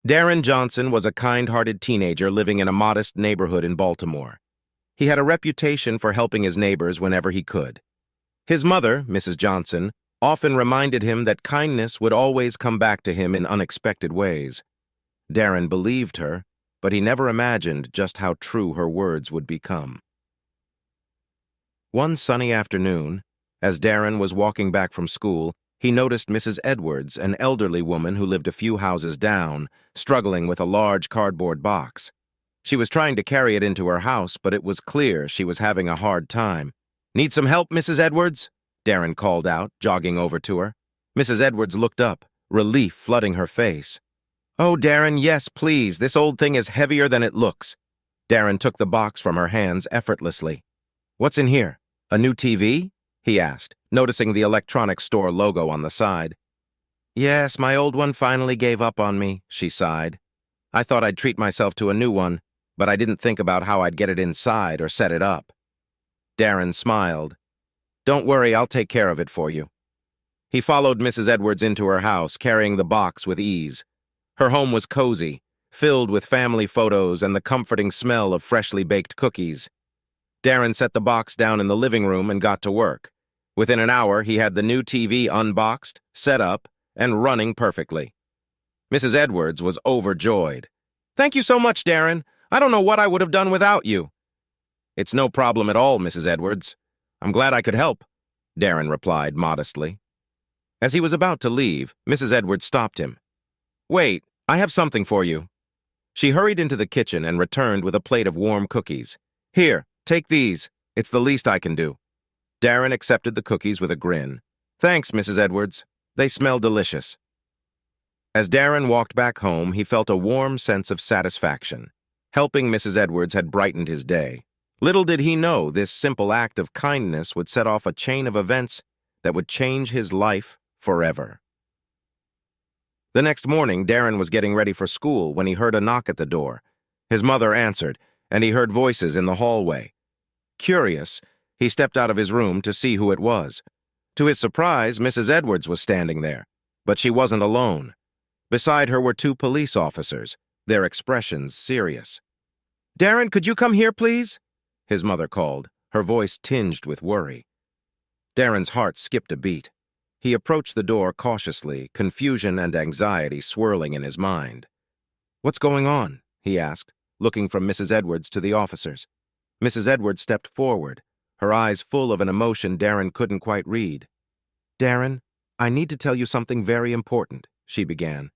Darren Johnson was a kind-hearted teenager living in a modest neighborhood in Baltimore. He had a reputation for helping his neighbors whenever he could. His mother, Mrs. Johnson, often reminded him that kindness would always come back to him in unexpected ways. Darren believed her, but he never imagined just how true her words would become. One sunny afternoon, as Darren was walking back from school, he noticed Mrs. Edwards, an elderly woman who lived a few houses down, struggling with a large cardboard box. She was trying to carry it into her house, but it was clear she was having a hard time. "Need some help, Mrs. Edwards?" Darren called out, jogging over to her. Mrs. Edwards looked up, relief flooding her face. "Oh, Darren, yes, please. This old thing is heavier than it looks." Darren took the box from her hands effortlessly. "What's in here? A new TV?" he asked, noticing the electronics store logo on the side. "Yes, my old one finally gave up on me," she sighed. "I thought I'd treat myself to a new one, but I didn't think about how I'd get it inside or set it up." Darren smiled. "Don't worry, I'll take care of it for you." He followed Mrs. Edwards into her house, carrying the box with ease. Her home was cozy, filled with family photos and the comforting smell of freshly baked cookies. Darren set the box down in the living room and got to work. Within an hour, he had the new TV unboxed, set up, and running perfectly. Mrs. Edwards was overjoyed. "Thank you so much, Darren. I don't know what I would have done without you." "It's no problem at all, Mrs. Edwards. I'm glad I could help," Darren replied modestly. As he was about to leave, Mrs. Edwards stopped him. "Wait, I have something for you." She hurried into the kitchen and returned with a plate of warm cookies. "Here, take these. It's the least I can do." Darren accepted the cookies with a grin. "Thanks, Mrs. Edwards. They smell delicious." As Darren walked back home, he felt a warm sense of satisfaction. Helping Mrs. Edwards had brightened his day. Little did he know this simple act of kindness would set off a chain of events that would change his life forever. The next morning, Darren was getting ready for school when he heard a knock at the door. His mother answered, and he heard voices in the hallway. Curious, he stepped out of his room to see who it was. To his surprise, Mrs. Edwards was standing there, but she wasn't alone. Beside her were two police officers, their expressions serious. "Darren, could you come here, please?" his mother called, her voice tinged with worry. Darren's heart skipped a beat. He approached the door cautiously, confusion and anxiety swirling in his mind. "What's going on?" he asked, looking from Mrs. Edwards to the officers. Mrs. Edwards stepped forward, her eyes full of an emotion Darren couldn't quite read. "Darren, I need to tell you something very important," she began.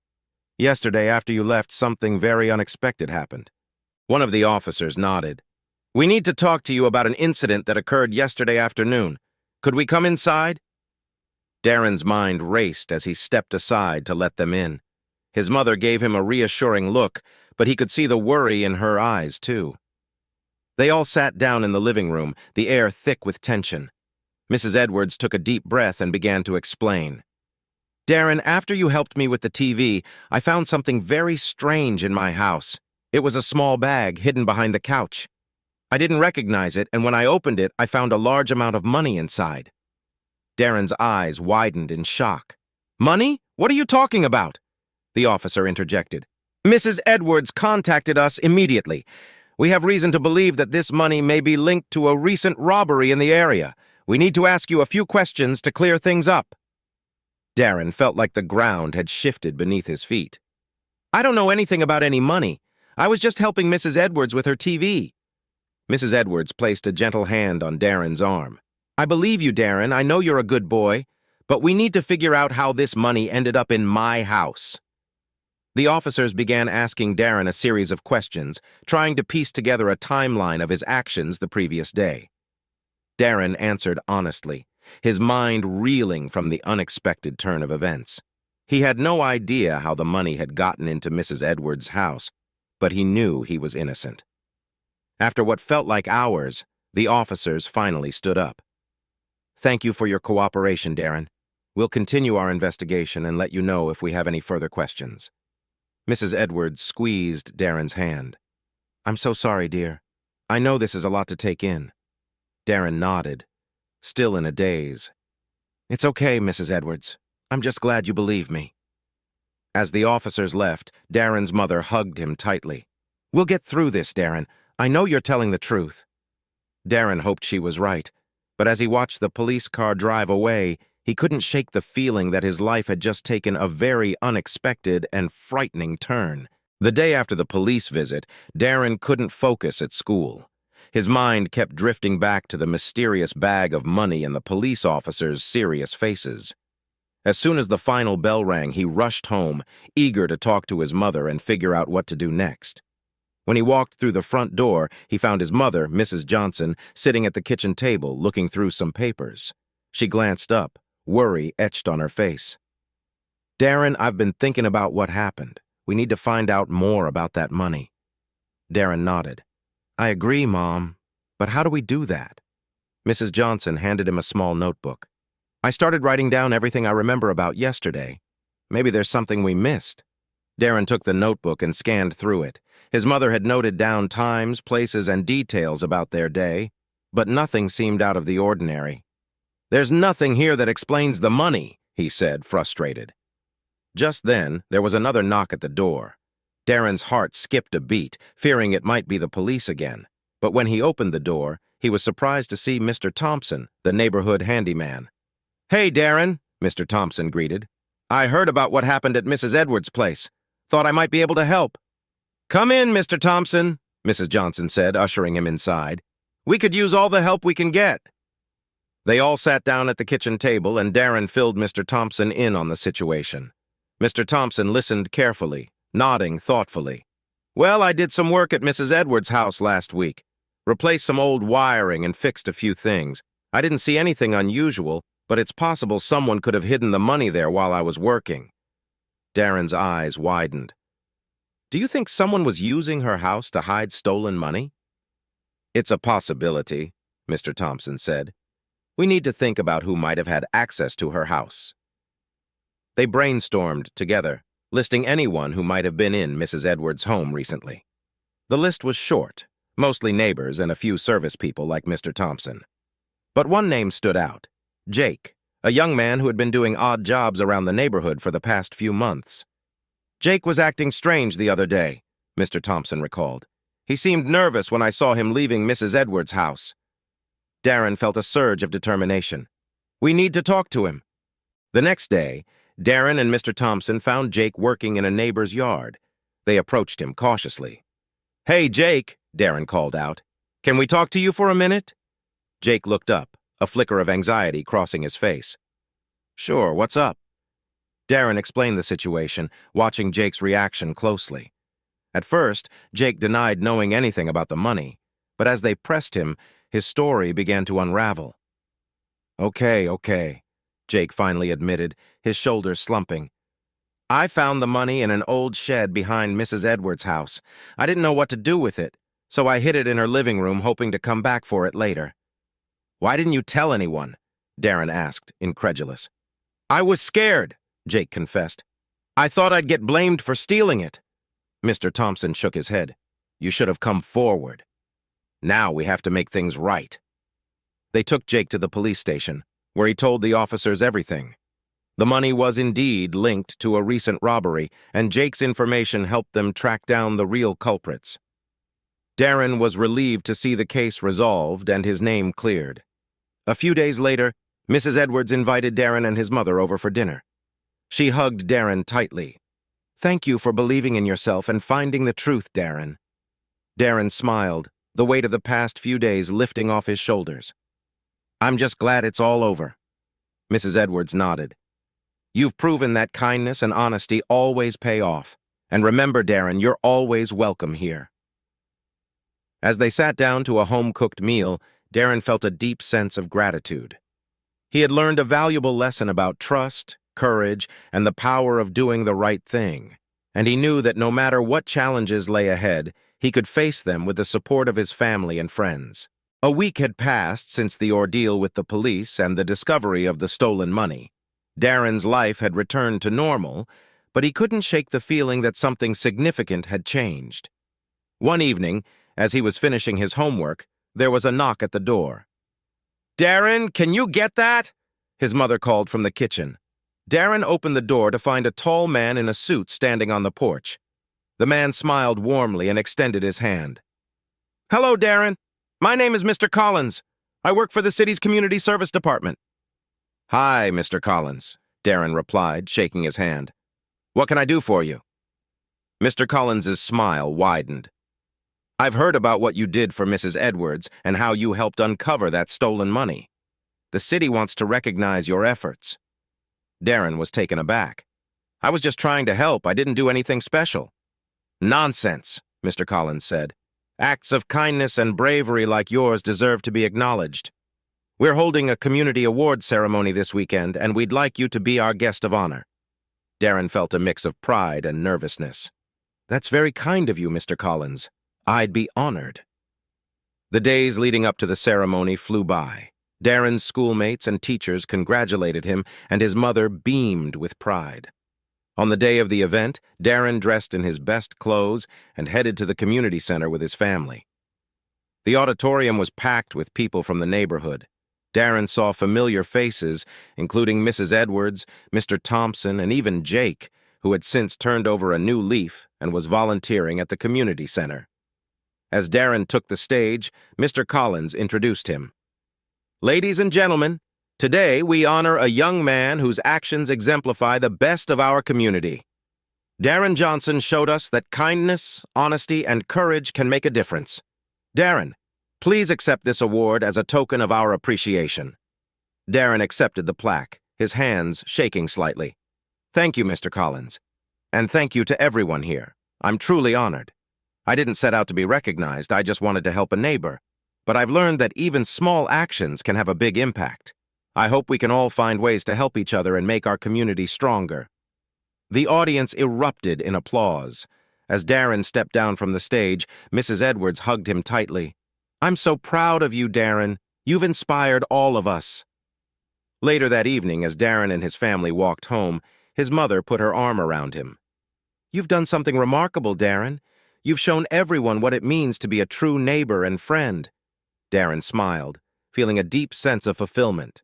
"Yesterday, after you left, something very unexpected happened." One of the officers nodded. "We need to talk to you about an incident that occurred yesterday afternoon. Could we come inside?" Darren's mind raced as he stepped aside to let them in. His mother gave him a reassuring look, but he could see the worry in her eyes, too. They all sat down in the living room, the air thick with tension. Mrs. Edwards took a deep breath and began to explain. "Darren, after you helped me with the TV, I found something very strange in my house. It was a small bag hidden behind the couch. I didn't recognize it, and when I opened it, I found a large amount of money inside." Darren's eyes widened in shock. "Money? What are you talking about?" The officer interjected. "Mrs. Edwards contacted us immediately. We have reason to believe that this money may be linked to a recent robbery in the area. We need to ask you a few questions to clear things up." Darren felt like the ground had shifted beneath his feet. "I don't know anything about any money. I was just helping Mrs. Edwards with her TV." Mrs. Edwards placed a gentle hand on Darren's arm. "I believe you, Darren. I know you're a good boy. But we need to figure out how this money ended up in my house." The officers began asking Darren a series of questions, trying to piece together a timeline of his actions the previous day. Darren answered honestly, his mind reeling from the unexpected turn of events. He had no idea how the money had gotten into Mrs. Edwards' house, but he knew he was innocent. After what felt like hours, the officers finally stood up. "Thank you for your cooperation, Darren. We'll continue our investigation and let you know if we have any further questions." Mrs. Edwards squeezed Darren's hand. "I'm so sorry, dear. I know this is a lot to take in." Darren nodded, still in a daze. "It's okay, Mrs. Edwards. I'm just glad you believe me." As the officers left, Darren's mother hugged him tightly. "We'll get through this, Darren. I know you're telling the truth." Darren hoped she was right, but as he watched the police car drive away, he couldn't shake the feeling that his life had just taken a very unexpected and frightening turn. The day after the police visit, Darren couldn't focus at school. His mind kept drifting back to the mysterious bag of money and the police officers' serious faces. As soon as the final bell rang, he rushed home, eager to talk to his mother and figure out what to do next. When he walked through the front door, he found his mother, Mrs. Johnson, sitting at the kitchen table, looking through some papers. She glanced up, worry etched on her face. "Darren, I've been thinking about what happened. We need to find out more about that money." Darren nodded. "I agree, Mom, but how do we do that?" Mrs. Johnson handed him a small notebook. "I started writing down everything I remember about yesterday. Maybe there's something we missed." Darren took the notebook and scanned through it. His mother had noted down times, places, and details about their day, but nothing seemed out of the ordinary. "There's nothing here that explains the money," he said, frustrated. Just then, there was another knock at the door. Darren's heart skipped a beat, fearing it might be the police again. But when he opened the door, he was surprised to see Mr. Thompson, the neighborhood handyman. "Hey, Darren," Mr. Thompson greeted. "I heard about what happened at Mrs. Edwards' place. Thought I might be able to help." "Come in, Mr. Thompson," Mrs. Johnson said, ushering him inside. "We could use all the help we can get." They all sat down at the kitchen table, and Darren filled Mr. Thompson in on the situation. Mr. Thompson listened carefully, nodding thoughtfully. "Well, I did some work at Mrs. Edwards' house last week. Replaced some old wiring and fixed a few things. I didn't see anything unusual, but it's possible someone could have hidden the money there while I was working." Darren's eyes widened. "Do you think someone was using her house to hide stolen money?" "It's a possibility," Mr. Thompson said. "We need to think about who might have had access to her house." They brainstormed together, listing anyone who might have been in Mrs. Edwards' home recently. The list was short, mostly neighbors and a few service people like Mr. Thompson. But one name stood out: Jake, a young man who had been doing odd jobs around the neighborhood for the past few months. "Jake was acting strange the other day," Mr. Thompson recalled. "He seemed nervous when I saw him leaving Mrs. Edwards' house." Darren felt a surge of determination. "We need to talk to him." The next day, Darren and Mr. Thompson found Jake working in a neighbor's yard. They approached him cautiously. "Hey, Jake," Darren called out. "Can we talk to you for a minute?" Jake looked up, a flicker of anxiety crossing his face. "Sure, what's up?" Darren explained the situation, watching Jake's reaction closely. At first, Jake denied knowing anything about the money, but as they pressed him, his story began to unravel. Okay, Jake finally admitted, his shoulders slumping. "I found the money in an old shed behind Mrs. Edwards' house. I didn't know what to do with it, so I hid it in her living room, hoping to come back for it later." "Why didn't you tell anyone?" Darren asked, incredulous. "I was scared," Jake confessed. "I thought I'd get blamed for stealing it." Mr. Thompson shook his head. "You should have come forward. Now we have to make things right." They took Jake to the police station, where he told the officers everything. The money was indeed linked to a recent robbery, and Jake's information helped them track down the real culprits. Darren was relieved to see the case resolved and his name cleared. A few days later, Mrs. Edwards invited Darren and his mother over for dinner. She hugged Darren tightly. "Thank you for believing in yourself and finding the truth, Darren." Darren smiled, the weight of the past few days lifting off his shoulders. "I'm just glad it's all over." Mrs. Edwards nodded. "You've proven that kindness and honesty always pay off. And remember, Darren, you're always welcome here." As they sat down to a home-cooked meal, Darren felt a deep sense of gratitude. He had learned a valuable lesson about trust, courage, and the power of doing the right thing, and he knew that no matter what challenges lay ahead, he could face them with the support of his family and friends. A week had passed since the ordeal with the police and the discovery of the stolen money. Darren's life had returned to normal, but he couldn't shake the feeling that something significant had changed. One evening, as he was finishing his homework, there was a knock at the door. "Darren, can you get that?" his mother called from the kitchen. Darren opened the door to find a tall man in a suit standing on the porch. The man smiled warmly and extended his hand. "Hello, Darren. My name is Mr. Collins. I work for the city's community service department." "Hi, Mr. Collins," Darren replied, shaking his hand. "What can I do for you?" Mr. Collins's smile widened. "I've heard about what you did for Mrs. Edwards and how you helped uncover that stolen money. The city wants to recognize your efforts." Darren was taken aback. "I was just trying to help. I didn't do anything special." "Nonsense," Mr. Collins said. "Acts of kindness and bravery like yours deserve to be acknowledged. We're holding a community awards ceremony this weekend, and we'd like you to be our guest of honor." Darren felt a mix of pride and nervousness. "That's very kind of you, Mr. Collins. I'd be honored." The days leading up to the ceremony flew by. Darren's schoolmates and teachers congratulated him, and his mother beamed with pride. On the day of the event, Darren dressed in his best clothes and headed to the community center with his family. The auditorium was packed with people from the neighborhood. Darren saw familiar faces, including Mrs. Edwards, Mr. Thompson, and even Jake, who had since turned over a new leaf and was volunteering at the community center. As Darren took the stage, Mr. Collins introduced him. "Ladies and gentlemen, today we honor a young man whose actions exemplify the best of our community. Darren Johnson showed us that kindness, honesty, and courage can make a difference. Darren, please accept this award as a token of our appreciation." Darren accepted the plaque, his hands shaking slightly. "Thank you, Mr. Collins. And thank you to everyone here. I'm truly honored. I didn't set out to be recognized, I just wanted to help a neighbor. But I've learned that even small actions can have a big impact. I hope we can all find ways to help each other and make our community stronger." The audience erupted in applause. As Darren stepped down from the stage, Mrs. Edwards hugged him tightly. "I'm so proud of you, Darren. You've inspired all of us." Later that evening, as Darren and his family walked home, his mother put her arm around him. "You've done something remarkable, Darren. You've shown everyone what it means to be a true neighbor and friend." Darren smiled, feeling a deep sense of fulfillment.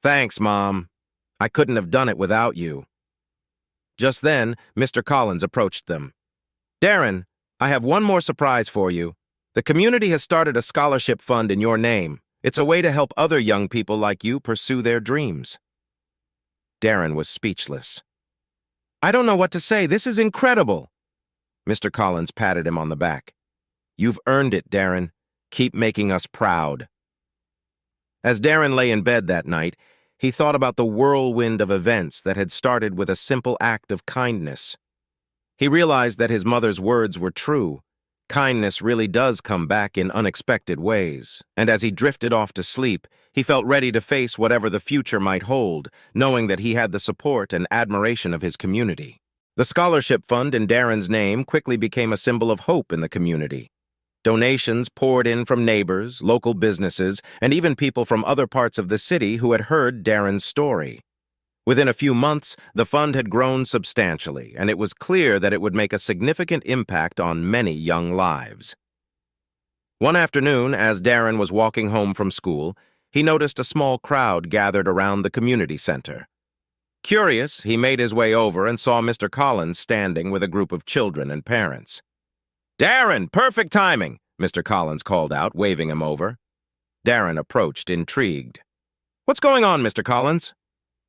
"Thanks, Mom. I couldn't have done it without you." Just then, Mr. Collins approached them. "Darren, I have one more surprise for you. The community has started a scholarship fund in your name. It's a way to help other young people like you pursue their dreams." Darren was speechless. "I don't know what to say. This is incredible." Mr. Collins patted him on the back. "You've earned it, Darren. Keep making us proud." As Darren lay in bed that night, he thought about the whirlwind of events that had started with a simple act of kindness. He realized that his mother's words were true. Kindness really does come back in unexpected ways, and as he drifted off to sleep, he felt ready to face whatever the future might hold, knowing that he had the support and admiration of his community. The scholarship fund in Darren's name quickly became a symbol of hope in the community. Donations poured in from neighbors, local businesses, and even people from other parts of the city who had heard Darren's story. Within a few months, the fund had grown substantially, and it was clear that it would make a significant impact on many young lives. One afternoon, as Darren was walking home from school, he noticed a small crowd gathered around the community center. Curious, he made his way over and saw Mr. Collins standing with a group of children and parents. "Darren, perfect timing," Mr. Collins called out, waving him over. Darren approached, intrigued. "What's going on, Mr. Collins?"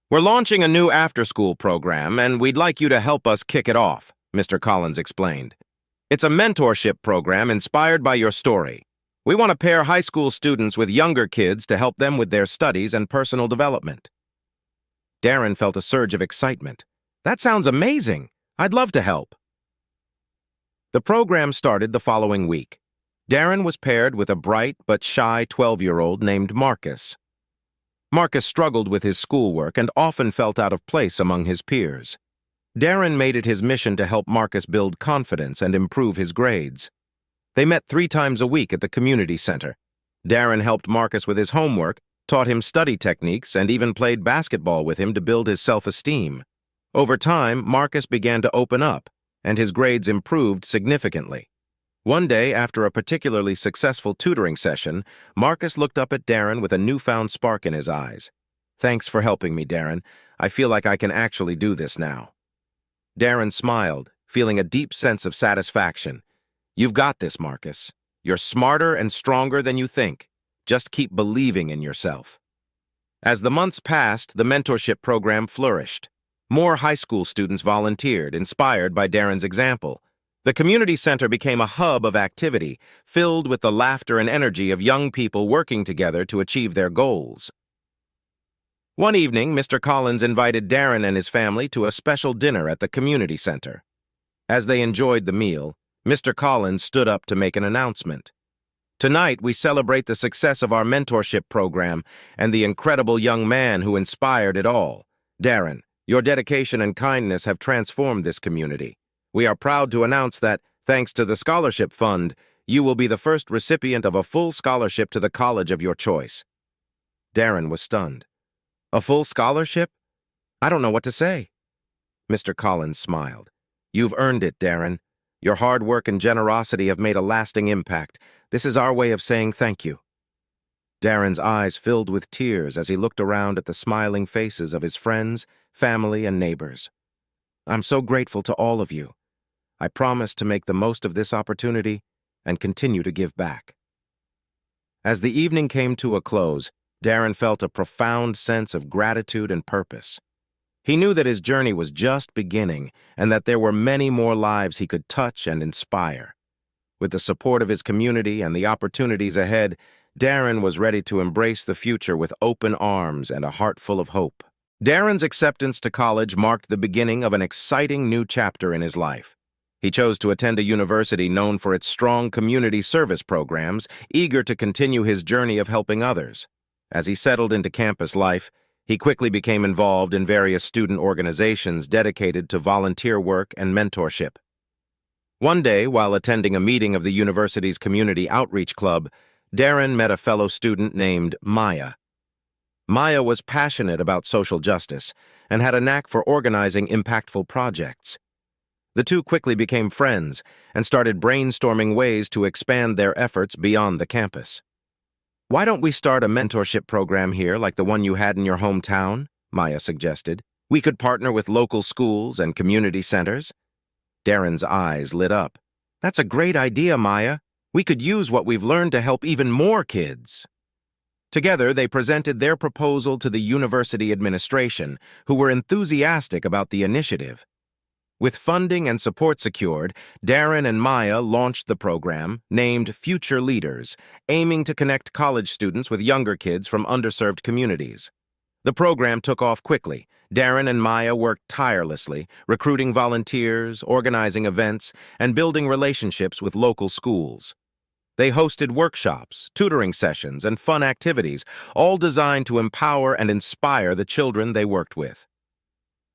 "We're launching a new after-school program, and we'd like you to help us kick it off," Mr. Collins explained. "It's a mentorship program inspired by your story. We want to pair high school students with younger kids to help them with their studies and personal development." Darren felt a surge of excitement. "That sounds amazing. I'd love to help." The program started the following week. Darren was paired with a bright but shy 12-year-old named Marcus. Marcus struggled with his schoolwork and often felt out of place among his peers. Darren made it his mission to help Marcus build confidence and improve his grades. They met 3 times a week at the community center. Darren helped Marcus with his homework, taught him study techniques, and even played basketball with him to build his self-esteem. Over time, Marcus began to open up, and his grades improved significantly. One day, after a particularly successful tutoring session, Marcus looked up at Darren with a newfound spark in his eyes. "Thanks for helping me, Darren. I feel like I can actually do this now." Darren smiled, feeling a deep sense of satisfaction. "You've got this, Marcus. You're smarter and stronger than you think. Just keep believing in yourself." As the months passed, the mentorship program flourished. More high school students volunteered, inspired by Darren's example. The community center became a hub of activity, filled with the laughter and energy of young people working together to achieve their goals. One evening, Mr. Collins invited Darren and his family to a special dinner at the community center. As they enjoyed the meal, Mr. Collins stood up to make an announcement. "Tonight, we celebrate the success of our mentorship program and the incredible young man who inspired it all. Darren, your dedication and kindness have transformed this community. We are proud to announce that, thanks to the scholarship fund, you will be the first recipient of a full scholarship to the college of your choice." Darren was stunned. "A full scholarship? I don't know what to say." Mr. Collins smiled. "You've earned it, Darren. Your hard work and generosity have made a lasting impact. This is our way of saying thank you." Darren's eyes filled with tears as he looked around at the smiling faces of his friends, family, and neighbors. "I'm so grateful to all of you. I promise to make the most of this opportunity and continue to give back." As the evening came to a close, Darren felt a profound sense of gratitude and purpose. He knew that his journey was just beginning and that there were many more lives he could touch and inspire. With the support of his community and the opportunities ahead, Darren was ready to embrace the future with open arms and a heart full of hope. Darren's acceptance to college marked the beginning of an exciting new chapter in his life. He chose to attend a university known for its strong community service programs, eager to continue his journey of helping others. As he settled into campus life, he quickly became involved in various student organizations dedicated to volunteer work and mentorship. One day, while attending a meeting of the university's Community Outreach Club, Darren met a fellow student named Maya. Maya was passionate about social justice and had a knack for organizing impactful projects. The two quickly became friends and started brainstorming ways to expand their efforts beyond the campus. "Why don't we start a mentorship program here like the one you had in your hometown?" Maya suggested. "We could partner with local schools and community centers." Darren's eyes lit up. "That's a great idea, Maya. We could use what we've learned to help even more kids." Together, they presented their proposal to the university administration, who were enthusiastic about the initiative. With funding and support secured, Darren and Maya launched the program, named Future Leaders, aiming to connect college students with younger kids from underserved communities. The program took off quickly. Darren and Maya worked tirelessly, recruiting volunteers, organizing events, and building relationships with local schools. They hosted workshops, tutoring sessions, and fun activities, all designed to empower and inspire the children they worked with.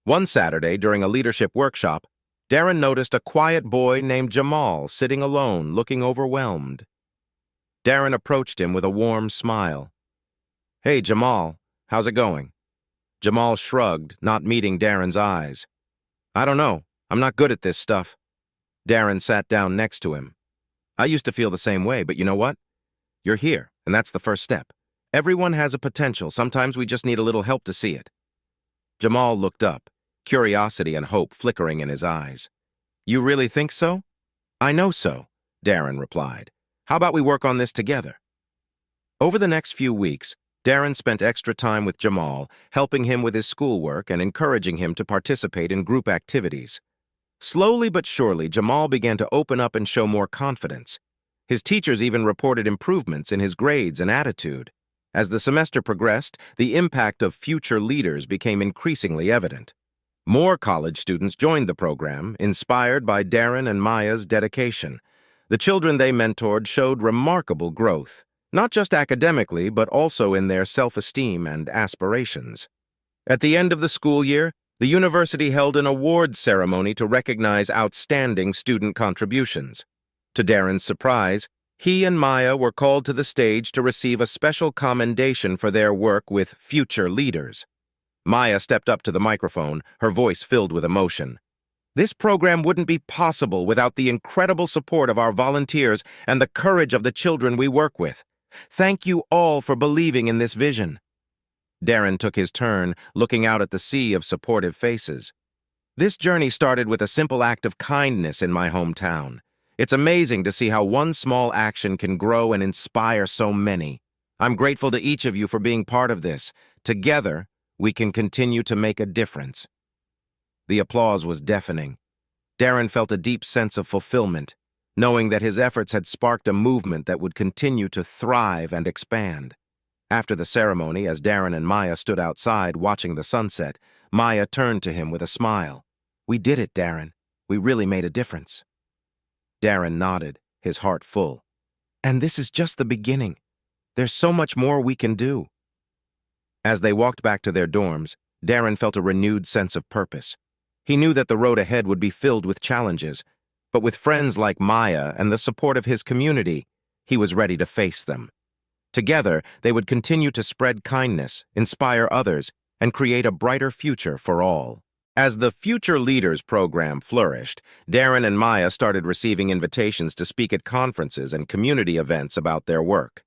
One Saturday, during a leadership workshop, Darren noticed a quiet boy named Jamal sitting alone, looking overwhelmed. Darren approached him with a warm smile. "Hey, Jamal, how's it going?" Jamal shrugged, not meeting Darren's eyes. "I don't know. I'm not good at this stuff." Darren sat down next to him. "I used to feel the same way, but you know what? You're here, and that's the first step. Everyone has a potential. Sometimes we just need a little help to see it." Jamal looked up, curiosity and hope flickering in his eyes. "You really think so?" "I know so," Darren replied. "How about we work on this together?" Over the next few weeks, Darren spent extra time with Jamal, helping him with his schoolwork and encouraging him to participate in group activities. Slowly but surely, Jamal began to open up and show more confidence. His teachers even reported improvements in his grades and attitude. As the semester progressed, the impact of Future Leaders became increasingly evident. More college students joined the program, inspired by Darren and Maya's dedication. The children they mentored showed remarkable growth, not just academically, but also in their self-esteem and aspirations. At the end of the school year, the university held an awards ceremony to recognize outstanding student contributions. To Darren's surprise, he and Maya were called to the stage to receive a special commendation for their work with Future Leaders. Maya stepped up to the microphone, her voice filled with emotion. "This program wouldn't be possible without the incredible support of our volunteers and the courage of the children we work with. Thank you all for believing in this vision." Darren took his turn, looking out at the sea of supportive faces. This journey started with a simple act of kindness in my hometown. It's amazing to see how one small action can grow and inspire so many. I'm grateful to each of you for being part of this. Together, we can continue to make a difference. The applause was deafening. Darren felt a deep sense of fulfillment, knowing that his efforts had sparked a movement that would continue to thrive and expand. After the ceremony, as Darren and Maya stood outside watching the sunset, Maya turned to him with a smile. "We did it, Darren. We really made a difference." Darren nodded, his heart full. "And this is just the beginning. There's so much more we can do." As they walked back to their dorms, Darren felt a renewed sense of purpose. He knew that the road ahead would be filled with challenges, but with friends like Maya and the support of his community, he was ready to face them. Together, they would continue to spread kindness, inspire others, and create a brighter future for all. As the Future Leaders program flourished, Darren and Maya started receiving invitations to speak at conferences and community events about their work.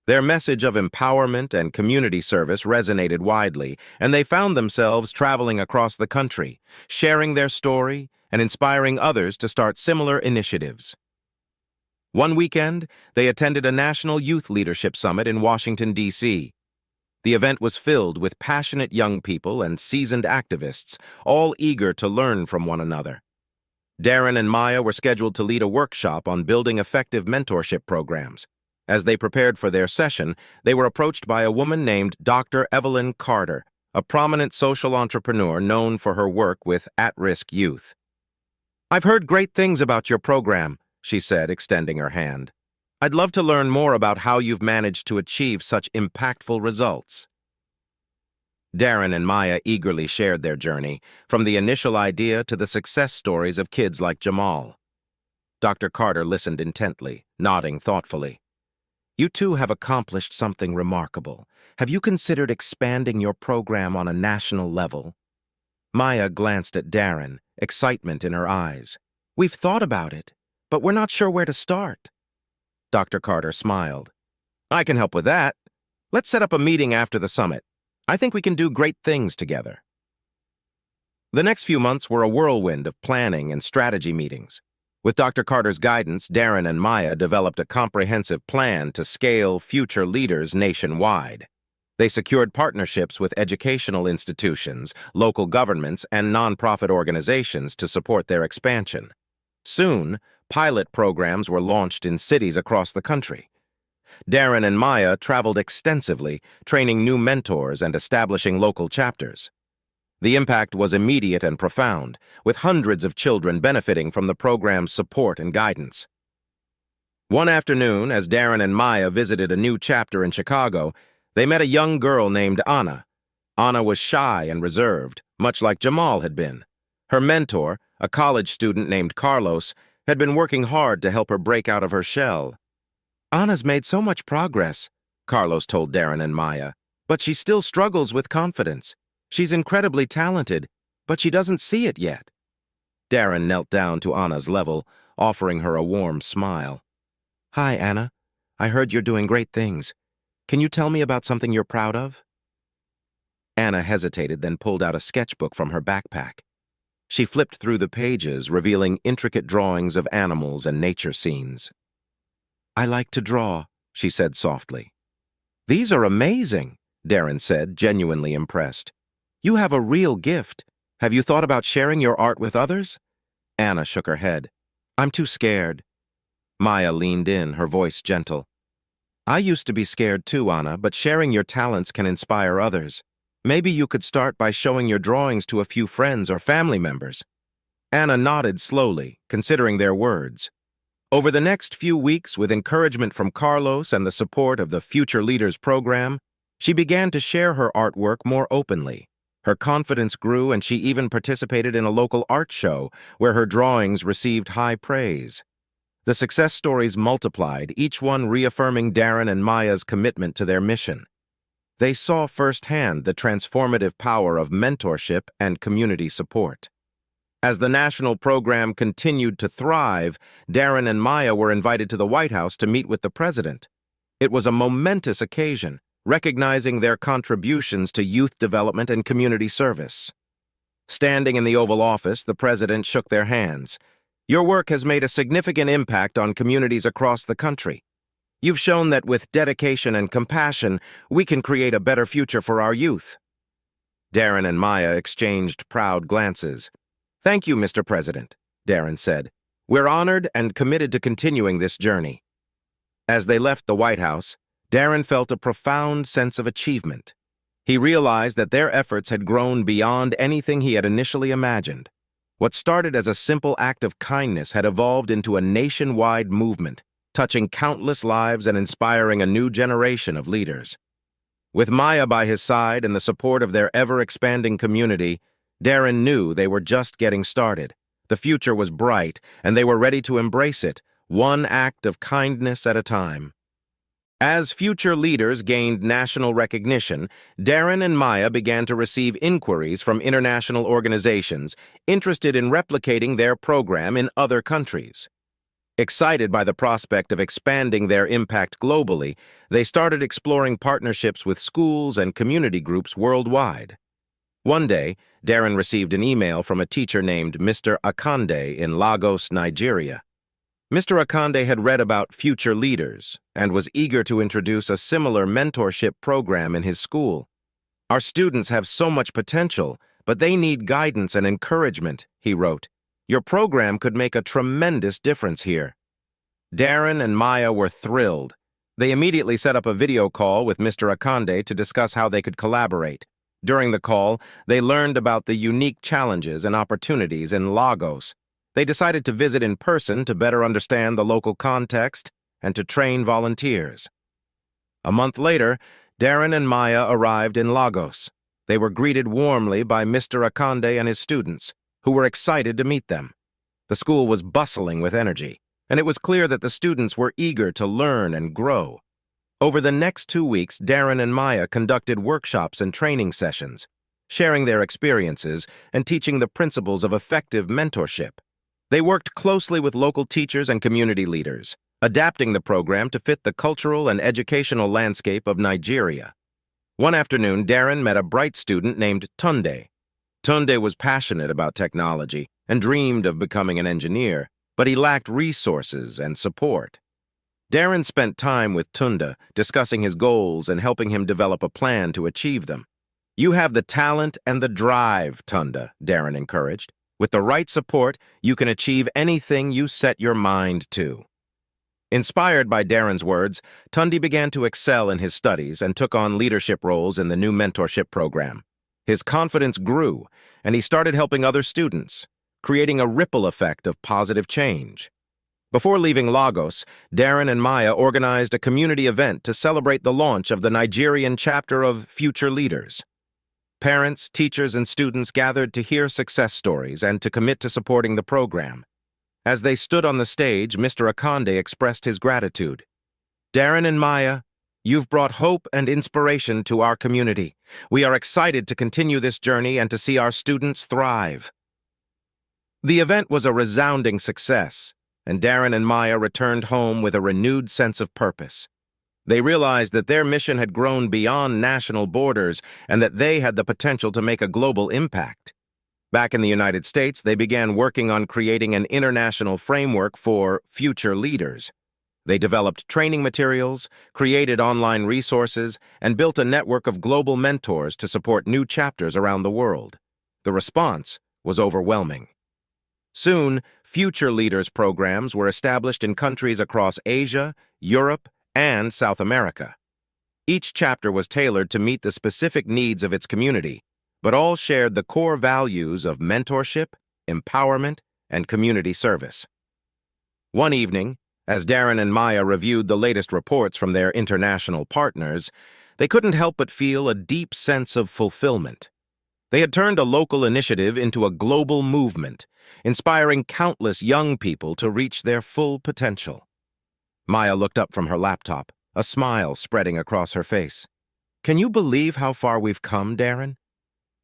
Their message of empowerment and community service resonated widely, and they found themselves traveling across the country, sharing their story and inspiring others to start similar initiatives. One weekend, they attended a National Youth Leadership Summit in Washington, D.C. The event was filled with passionate young people and seasoned activists, all eager to learn from one another. Darren and Maya were scheduled to lead a workshop on building effective mentorship programs. As they prepared for their session, they were approached by a woman named Dr. Evelyn Carter, a prominent social entrepreneur known for her work with at-risk youth. "I've heard great things about your program," she said, extending her hand. "I'd love to learn more about how you've managed to achieve such impactful results." Darren and Maya eagerly shared their journey, from the initial idea to the success stories of kids like Jamal. Dr. Carter listened intently, nodding thoughtfully. "You two have accomplished something remarkable. Have you considered expanding your program on a national level?" Maya glanced at Darren, excitement in her eyes. "We've thought about it, but we're not sure where to start." Dr. Carter smiled. "I can help with that. Let's set up a meeting after the summit. I think we can do great things together." The next few months were a whirlwind of planning and strategy meetings. With Dr. Carter's guidance, Darren and Maya developed a comprehensive plan to scale Future Leaders nationwide. They secured partnerships with educational institutions, local governments, and nonprofit organizations to support their expansion. Soon, pilot programs were launched in cities across the country. Darren and Maya traveled extensively, training new mentors and establishing local chapters. The impact was immediate and profound, with hundreds of children benefiting from the program's support and guidance. One afternoon, as Darren and Maya visited a new chapter in Chicago, they met a young girl named Anna. Anna was shy and reserved, much like Jamal had been. Her mentor, a college student named Carlos, had been working hard to help her break out of her shell. "Anna's made so much progress," Carlos told Darren and Maya, "but she still struggles with confidence. She's incredibly talented, but she doesn't see it yet." Darren knelt down to Anna's level, offering her a warm smile. "Hi, Anna. I heard you're doing great things. Can you tell me about something you're proud of?" Anna hesitated, then pulled out a sketchbook from her backpack. She flipped through the pages, revealing intricate drawings of animals and nature scenes. "I like to draw," she said softly. "These are amazing," Darren said, genuinely impressed. "You have a real gift. Have you thought about sharing your art with others?" Anna shook her head. "I'm too scared." Maya leaned in, her voice gentle. "I used to be scared too, Anna, but sharing your talents can inspire others. Maybe you could start by showing your drawings to a few friends or family members." Anna nodded slowly, considering their words. Over the next few weeks, with encouragement from Carlos and the support of the Future Leaders program, she began to share her artwork more openly. Her confidence grew, and she even participated in a local art show where her drawings received high praise. The success stories multiplied, each one reaffirming Darren and Maya's commitment to their mission. They saw firsthand the transformative power of mentorship and community support. As the national program continued to thrive, Darren and Maya were invited to the White House to meet with the president. It was a momentous occasion, recognizing their contributions to youth development and community service. Standing in the Oval Office, the president shook their hands. "Your work has made a significant impact on communities across the country. You've shown that with dedication and compassion, we can create a better future for our youth." Darren and Maya exchanged proud glances. "Thank you, Mr. President," Darren said. "We're honored and committed to continuing this journey." As they left the White House, Darren felt a profound sense of achievement. He realized that their efforts had grown beyond anything he had initially imagined. What started as a simple act of kindness had evolved into a nationwide movement, touching countless lives and inspiring a new generation of leaders. With Maya by his side and the support of their ever-expanding community, Darren knew they were just getting started. The future was bright, and they were ready to embrace it, one act of kindness at a time. As future leaders gained national recognition, Darren and Maya began to receive inquiries from international organizations interested in replicating their program in other countries. Excited by the prospect of expanding their impact globally, they started exploring partnerships with schools and community groups worldwide. One day, Darren received an email from a teacher named Mr. Akande in Lagos, Nigeria. Mr. Akande had read about future leaders and was eager to introduce a similar mentorship program in his school. "Our students have so much potential, but they need guidance and encouragement," he wrote. "Your program could make a tremendous difference here." Darren and Maya were thrilled. They immediately set up a video call with Mr. Akande to discuss how they could collaborate. During the call, they learned about the unique challenges and opportunities in Lagos. They decided to visit in person to better understand the local context and to train volunteers. A month later, Darren and Maya arrived in Lagos. They were greeted warmly by Mr. Akande and his students, who were excited to meet them. The school was bustling with energy, and it was clear that the students were eager to learn and grow. Over the next 2 weeks, Darren and Maya conducted workshops and training sessions, sharing their experiences and teaching the principles of effective mentorship. They worked closely with local teachers and community leaders, adapting the program to fit the cultural and educational landscape of Nigeria. One afternoon, Darren met a bright student named Tunde. Tunde was passionate about technology and dreamed of becoming an engineer, but he lacked resources and support. Darren spent time with Tunde, discussing his goals and helping him develop a plan to achieve them. "You have the talent and the drive, Tunde," Darren encouraged. "With the right support, you can achieve anything you set your mind to." Inspired by Darren's words, Tunde began to excel in his studies and took on leadership roles in the new mentorship program. His confidence grew, and he started helping other students, creating a ripple effect of positive change. Before leaving Lagos, Darren and Maya organized a community event to celebrate the launch of the Nigerian chapter of Future Leaders. Parents, teachers, and students gathered to hear success stories and to commit to supporting the program. As they stood on the stage, Mr. Akande expressed his gratitude. "Darren and Maya, you've brought hope and inspiration to our community. We are excited to continue this journey and to see our students thrive." The event was a resounding success, and Darren and Maya returned home with a renewed sense of purpose. They realized that their mission had grown beyond national borders and that they had the potential to make a global impact. Back in the United States, they began working on creating an international framework for future leaders. They developed training materials, created online resources, and built a network of global mentors to support new chapters around the world. The response was overwhelming. Soon, Future Leaders programs were established in countries across Asia, Europe, and South America. Each chapter was tailored to meet the specific needs of its community, but all shared the core values of mentorship, empowerment, and community service. One evening, as Darren and Maya reviewed the latest reports from their international partners, they couldn't help but feel a deep sense of fulfillment. They had turned a local initiative into a global movement, inspiring countless young people to reach their full potential. Maya looked up from her laptop, a smile spreading across her face. "Can you believe how far we've come, Darren?"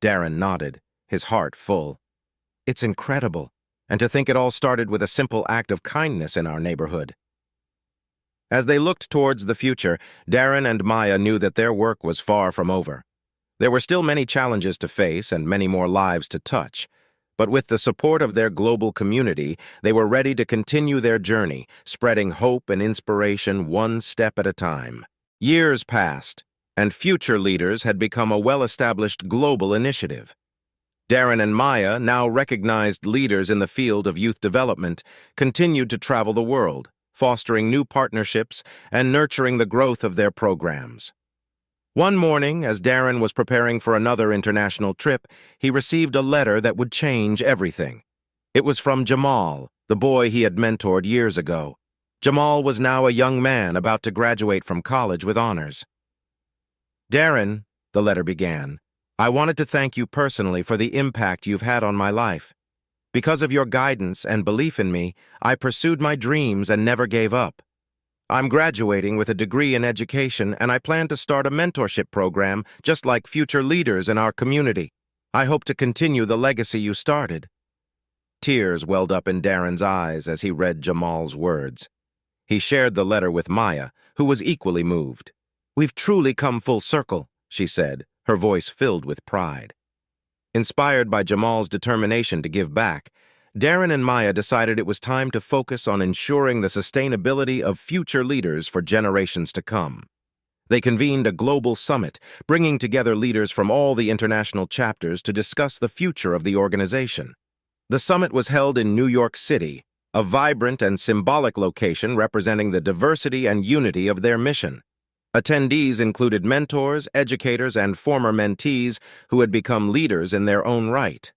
Darren nodded, his heart full. "It's incredible, and to think it all started with a simple act of kindness in our neighborhood." As they looked towards the future, Darren and Maya knew that their work was far from over. There were still many challenges to face and many more lives to touch. But with the support of their global community, they were ready to continue their journey, spreading hope and inspiration one step at a time. Years passed, and Future Leaders had become a well-established global initiative. Darren and Maya, now recognized leaders in the field of youth development, continued to travel the world, fostering new partnerships and nurturing the growth of their programs. One morning, as Darren was preparing for another international trip, he received a letter that would change everything. It was from Jamal, the boy he had mentored years ago. Jamal was now a young man about to graduate from college with honors. "Darren," the letter began, "I wanted to thank you personally for the impact you've had on my life. Because of your guidance and belief in me, I pursued my dreams and never gave up. I'm graduating with a degree in education, and I plan to start a mentorship program just like Future Leaders in our community. I hope to continue the legacy you started." Tears welled up in Darren's eyes as he read Jamal's words. He shared the letter with Maya, who was equally moved. "We've truly come full circle," she said, her voice filled with pride. Inspired by Jamal's determination to give back, Darren and Maya decided it was time to focus on ensuring the sustainability of Future Leaders for generations to come. They convened a global summit, bringing together leaders from all the international chapters to discuss the future of the organization. The summit was held in New York City, a vibrant and symbolic location representing the diversity and unity of their mission. Attendees included mentors, educators, and former mentees who had become leaders in their own right.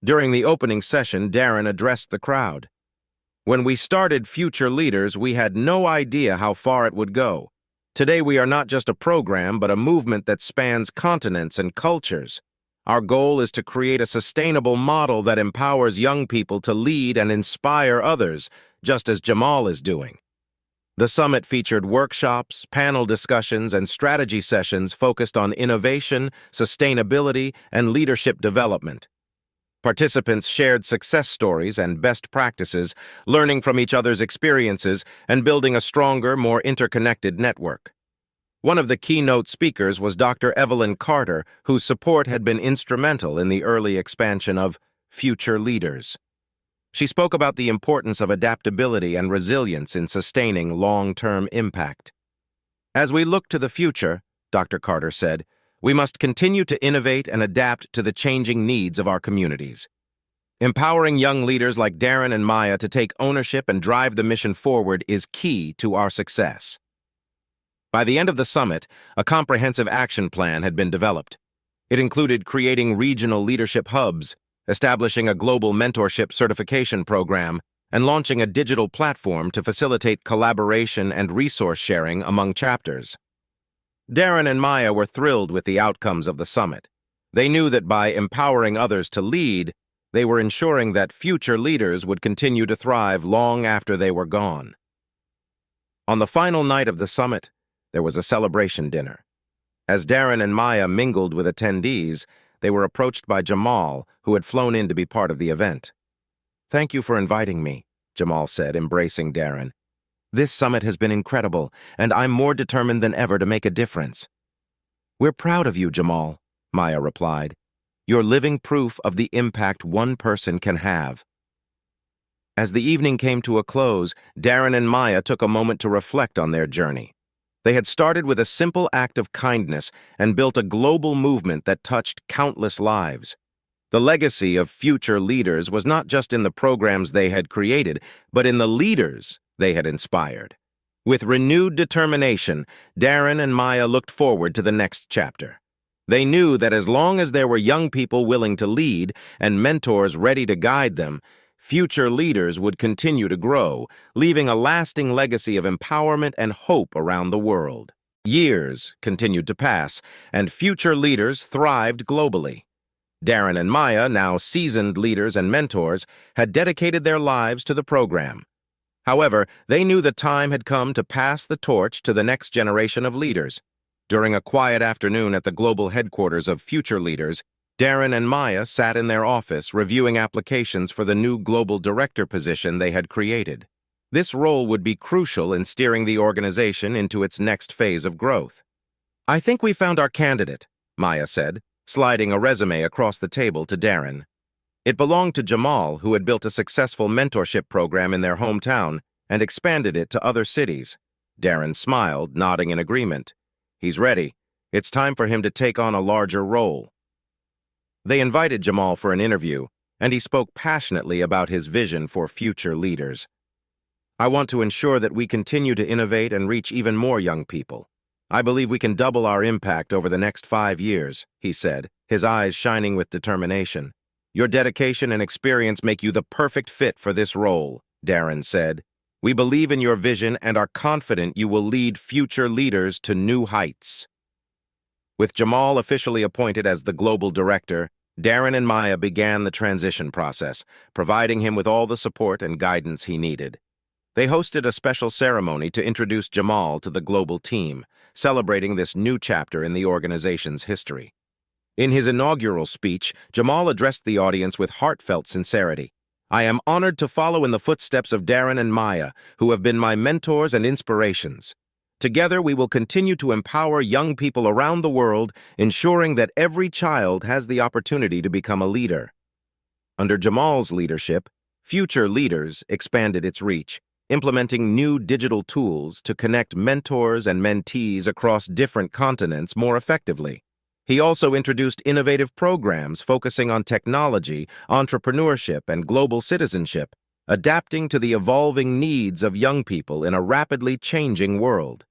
During the opening session, Darren addressed the crowd. "When we started Future Leaders, we had no idea how far it would go. Today we are not just a program, but a movement that spans continents and cultures. Our goal is to create a sustainable model that empowers young people to lead and inspire others, just as Jamal is doing." The summit featured workshops, panel discussions, and strategy sessions focused on innovation, sustainability, and leadership development. Participants shared success stories and best practices, learning from each other's experiences and building a stronger, more interconnected network. One of the keynote speakers was Dr. Evelyn Carter, whose support had been instrumental in the early expansion of Future Leaders. She spoke about the importance of adaptability and resilience in sustaining long-term impact. "As we look to the future," Dr. Carter said, "we must continue to innovate and adapt to the changing needs of our communities. Empowering young leaders like Darren and Maya to take ownership and drive the mission forward is key to our success." By the end of the summit, a comprehensive action plan had been developed. It included creating regional leadership hubs, establishing a global mentorship certification program, and launching a digital platform to facilitate collaboration and resource sharing among chapters. Darren and Maya were thrilled with the outcomes of the summit. They knew that by empowering others to lead, they were ensuring that Future Leaders would continue to thrive long after they were gone. On the final night of the summit, there was a celebration dinner. As Darren and Maya mingled with attendees, they were approached by Jamal, who had flown in to be part of the event. "Thank you for inviting me," Jamal said, embracing Darren. "This summit has been incredible, and I'm more determined than ever to make a difference." "We're proud of you, Jamal," Maya replied. "You're living proof of the impact one person can have." As the evening came to a close, Darren and Maya took a moment to reflect on their journey. They had started with a simple act of kindness and built a global movement that touched countless lives. The legacy of Future Leaders was not just in the programs they had created, but in the leaders they had inspired. With renewed determination, Darren and Maya looked forward to the next chapter. They knew that as long as there were young people willing to lead and mentors ready to guide them, Future Leaders would continue to grow, leaving a lasting legacy of empowerment and hope around the world. Years continued to pass, and Future Leaders thrived globally. Darren and Maya, now seasoned leaders and mentors, had dedicated their lives to the program. However, they knew the time had come to pass the torch to the next generation of leaders. During a quiet afternoon at the global headquarters of Future Leaders, Darren and Maya sat in their office reviewing applications for the new global director position they had created. This role would be crucial in steering the organization into its next phase of growth. "I think we found our candidate," Maya said, sliding a resume across the table to Darren. It belonged to Jamal, who had built a successful mentorship program in their hometown and expanded it to other cities. Darren smiled, nodding in agreement. "He's ready. It's time for him to take on a larger role." They invited Jamal for an interview, and he spoke passionately about his vision for future leaders. "I want to ensure that we continue to innovate and reach even more young people. I believe we can double our impact over the next 5 years," he said, his eyes shining with determination. "Your dedication and experience make you the perfect fit for this role," Darren said. "We believe in your vision and are confident you will lead future leaders to new heights." With Jamal officially appointed as the global director, Darren and Maya began the transition process, providing him with all the support and guidance he needed. They hosted a special ceremony to introduce Jamal to the global team, celebrating this new chapter in the organization's history. In his inaugural speech, Jamal addressed the audience with heartfelt sincerity. "I am honored to follow in the footsteps of Darren and Maya, who have been my mentors and inspirations. Together, we will continue to empower young people around the world, ensuring that every child has the opportunity to become a leader." Under Jamal's leadership, Future Leaders expanded its reach, implementing new digital tools to connect mentors and mentees across different continents more effectively. He also introduced innovative programs focusing on technology, entrepreneurship, and global citizenship, adapting to the evolving needs of young people in a rapidly changing world.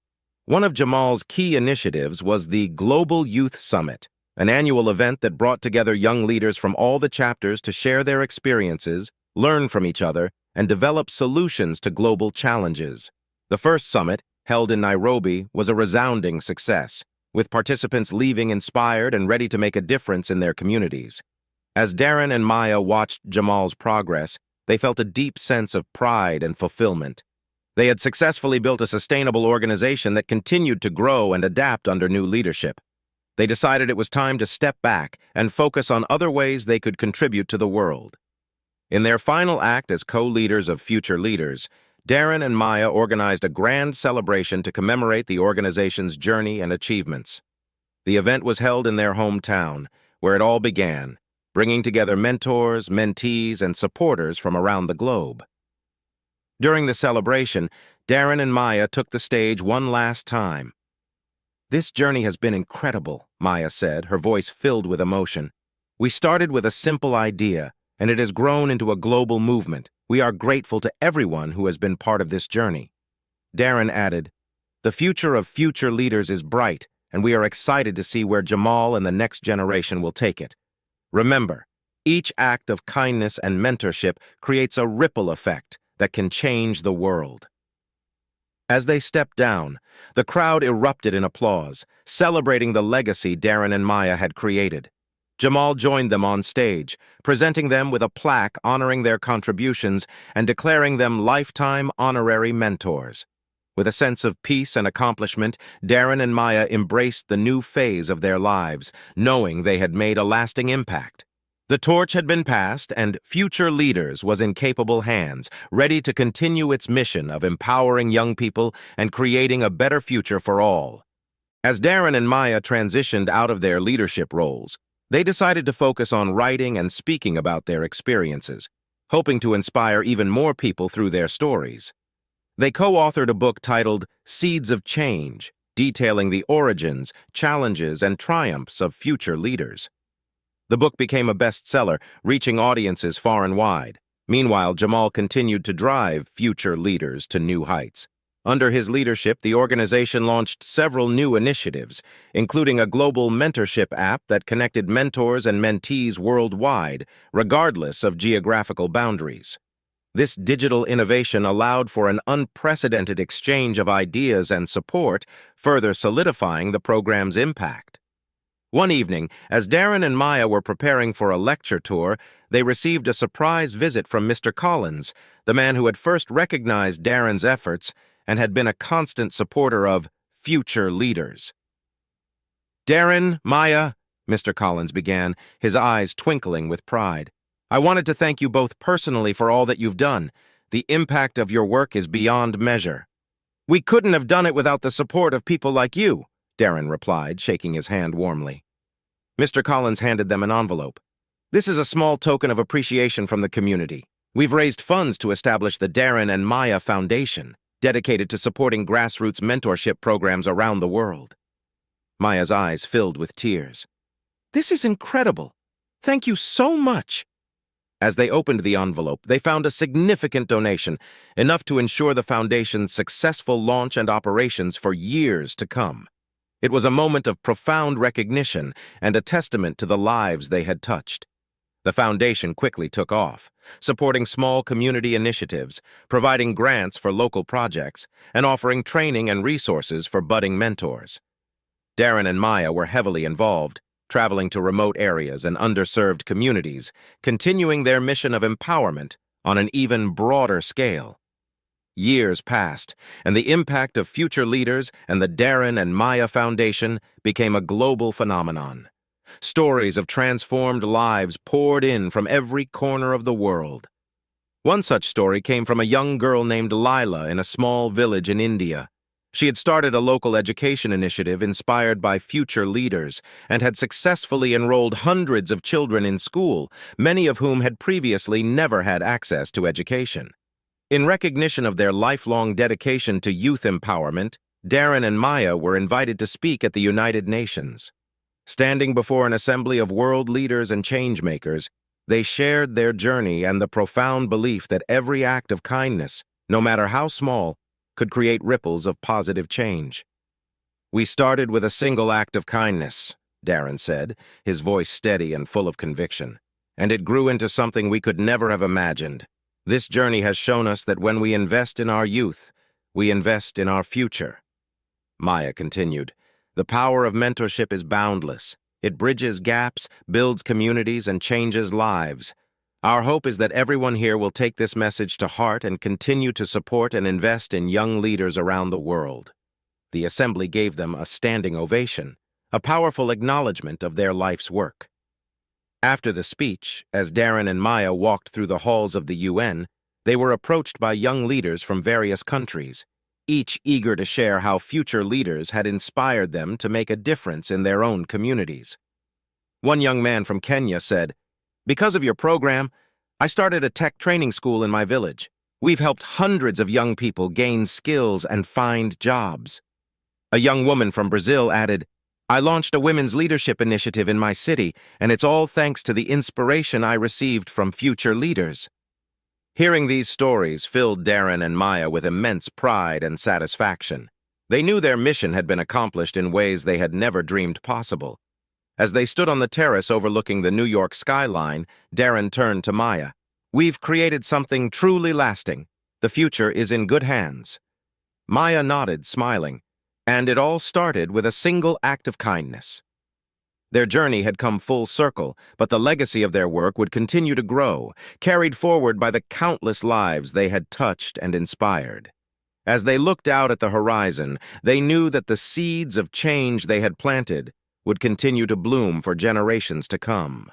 One of Jamal's key initiatives was the Global Youth Summit, an annual event that brought together young leaders from all the chapters to share their experiences, learn from each other, and develop solutions to global challenges. The first summit, held in Nairobi, was a resounding success, with participants leaving inspired and ready to make a difference in their communities. As Darren and Maya watched Jamal's progress, they felt a deep sense of pride and fulfillment. They had successfully built a sustainable organization that continued to grow and adapt under new leadership. They decided it was time to step back and focus on other ways they could contribute to the world. In their final act as co-leaders of Future Leaders, Darren and Maya organized a grand celebration to commemorate the organization's journey and achievements. The event was held in their hometown, where it all began, bringing together mentors, mentees, and supporters from around the globe. During the celebration, Darren and Maya took the stage one last time. "This journey has been incredible," Maya said, her voice filled with emotion. "We started with a simple idea, and it has grown into a global movement. We are grateful to everyone who has been part of this journey." Darren added, "The future of Future Leaders is bright, and we are excited to see where Jamal and the next generation will take it. Remember, each act of kindness and mentorship creates a ripple effect that can change the world." As they stepped down, the crowd erupted in applause, celebrating the legacy Darren and Maya had created. Jamal joined them on stage, presenting them with a plaque honoring their contributions and declaring them lifetime honorary mentors. With a sense of peace and accomplishment, Darren and Maya embraced the new phase of their lives, knowing they had made a lasting impact. The torch had been passed, and Future Leaders was in capable hands, ready to continue its mission of empowering young people and creating a better future for all. As Darren and Maya transitioned out of their leadership roles, they decided to focus on writing and speaking about their experiences, hoping to inspire even more people through their stories. They co-authored a book titled Seeds of Change, detailing the origins, challenges, and triumphs of future leaders. The book became a bestseller, reaching audiences far and wide. Meanwhile, Jamal continued to drive Future Leaders to new heights. Under his leadership, the organization launched several new initiatives, including a global mentorship app that connected mentors and mentees worldwide, regardless of geographical boundaries. This digital innovation allowed for an unprecedented exchange of ideas and support, further solidifying the program's impact. One evening, as Darren and Maya were preparing for a lecture tour, they received a surprise visit from Mr. Collins, the man who had first recognized Darren's efforts and had been a constant supporter of Future Leaders. "Darren, Maya," Mr. Collins began, his eyes twinkling with pride, "I wanted to thank you both personally for all that you've done. The impact of your work is beyond measure. We couldn't have done it without the support of people like you, Darren replied, shaking his hand warmly. Mr. Collins handed them an envelope. This is a small token of appreciation from the community. We've raised funds to establish the Darren and Maya Foundation, dedicated to supporting grassroots mentorship programs around the world. Maya's eyes filled with tears. This is incredible. Thank you so much. As they opened the envelope, they found a significant donation, enough to ensure the foundation's successful launch and operations for years to come. It was a moment of profound recognition and a testament to the lives they had touched. The foundation quickly took off, supporting small community initiatives, providing grants for local projects, and offering training and resources for budding mentors. Darren and Maya were heavily involved, traveling to remote areas and underserved communities, continuing their mission of empowerment on an even broader scale. Years passed, and the impact of future leaders and the Darren and Maya Foundation became a global phenomenon. Stories of transformed lives poured in from every corner of the world. One such story came from a young girl named Lila in a small village in India. She had started a local education initiative inspired by future leaders and had successfully enrolled hundreds of children in school, many of whom had previously never had access to education. In recognition of their lifelong dedication to youth empowerment, Darren and Maya were invited to speak at the United Nations. Standing before an assembly of world leaders and changemakers, they shared their journey and the profound belief that every act of kindness, no matter how small, could create ripples of positive change. We started with a single act of kindness, Darren said, his voice steady and full of conviction, and it grew into something we could never have imagined. This journey has shown us that when we invest in our youth, we invest in our future. Maya continued, the power of mentorship is boundless. It bridges gaps, builds communities, and changes lives. Our hope is that everyone here will take this message to heart and continue to support and invest in young leaders around the world. The assembly gave them a standing ovation, a powerful acknowledgement of their life's work. After the speech, as Darren and Maya walked through the halls of the UN, they were approached by young leaders from various countries, each eager to share how future leaders had inspired them to make a difference in their own communities. One young man from Kenya said, "Because of your program, I started a tech training school in my village. We've helped hundreds of young people gain skills and find jobs." A young woman from Brazil added, "I launched a women's leadership initiative in my city, and it's all thanks to the inspiration I received from future leaders." Hearing these stories filled Darren and Maya with immense pride and satisfaction. They knew their mission had been accomplished in ways they had never dreamed possible. As they stood on the terrace overlooking the New York skyline, Darren turned to Maya. "We've created something truly lasting. The future is in good hands." Maya nodded, smiling, and it all started with a single act of kindness. Their journey had come full circle, but the legacy of their work would continue to grow, carried forward by the countless lives they had touched and inspired. As they looked out at the horizon, they knew that the seeds of change they had planted would continue to bloom for generations to come.